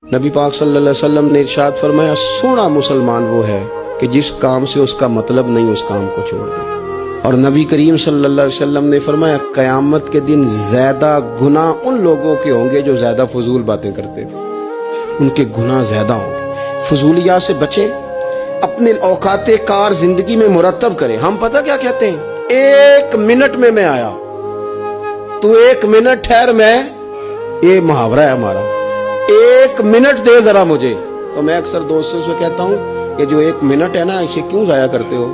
نبی پاک صلی اللہ علیہ وسلم نے ارشاد فرمایا سونا مسلمان وہ ہے کہ جس کام سے اس کا مطلب نہیں اس کام کو چھوڑ دے۔ اور نبی کریم صلی اللہ علیہ وسلم نے فرمایا قیامت کے دن زیادہ گناہ ان لوگوں کے ہوں گے جو زیادہ فضول باتیں کرتے تھے، ان کے گناہ زیادہ ہوں گے۔ فضولیات سے بچیں، اپنے اوقات کار زندگی میں مرتب کریں۔ ہم پتہ کیا کہتے ہیں، 1 منٹ میں آیا تو 1 منٹ ٹھہر، میں یہ محاورہ ہے ہمارا، 1 منٹ دے ذرا مجھے۔ تو میں اکثر دوستوں سے کہتا ہوں کہ جو 1 منٹ ہے نا اسے کیوں ضائع کرتے ہو،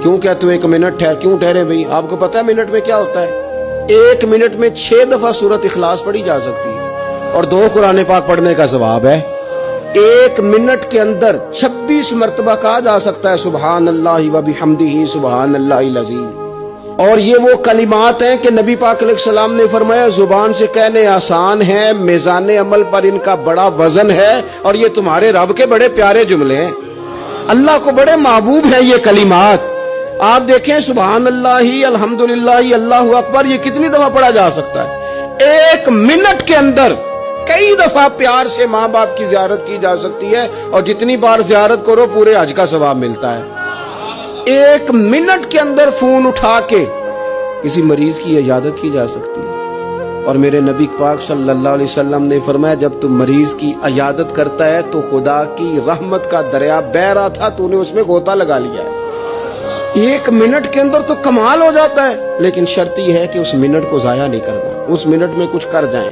کیوں کہتے ہو 1 منٹ ٹھہر، کیوں ٹھہرے بھائی؟ آپ کو پتہ ہے منٹ میں کیا ہوتا ہے؟ 1 منٹ میں 6 دفعہ سورۃ اخلاص پڑھی جا سکتی ہے اور 2 قرآن پاک پڑھنے کا ثواب ہے۔ 1 منٹ کے اندر 26 مرتبہ کہا جا سکتا ہے سبحان اللہ و بحمدہ سبحان اللہ العظیم۔ اور یہ وہ کلمات ہیں کہ نبی پاک علیہ السلام نے فرمایا زبان سے کہنے آسان ہیں، میزان عمل پر ان کا بڑا وزن ہے، اور یہ تمہارے رب کے بڑے پیارے جملے ہیں، اللہ کو بڑے محبوب ہیں یہ کلمات۔ آپ دیکھیں سبحان اللہ الحمدللہ اللہ اکبر یہ کتنی دفعہ پڑھا جا سکتا ہے؟ 1 منٹ کے اندر کئی دفعہ پیار سے ماں باپ کی زیارت کی جا سکتی ہے، اور جتنی بار زیارت کرو پورے حج کا ثواب ملتا ہے۔ 1 منٹ کے اندر فون اٹھا کے کسی مریض کی عیادت کی جا سکتی ہے، اور میرے نبی پاک صلی اللہ علیہ وسلم نے فرمایا جب تم مریض کی عیادت کرتا ہے تو خدا کی رحمت کا دریا بہہ رہا تھا، تو نے اس میں غوطہ لگا لیا ہے۔ 1 منٹ کے اندر تو کمال ہو جاتا ہے، لیکن شرط یہ ہے کہ اس منٹ کو ضائع نہیں کرنا، اس منٹ میں کچھ کر جائیں۔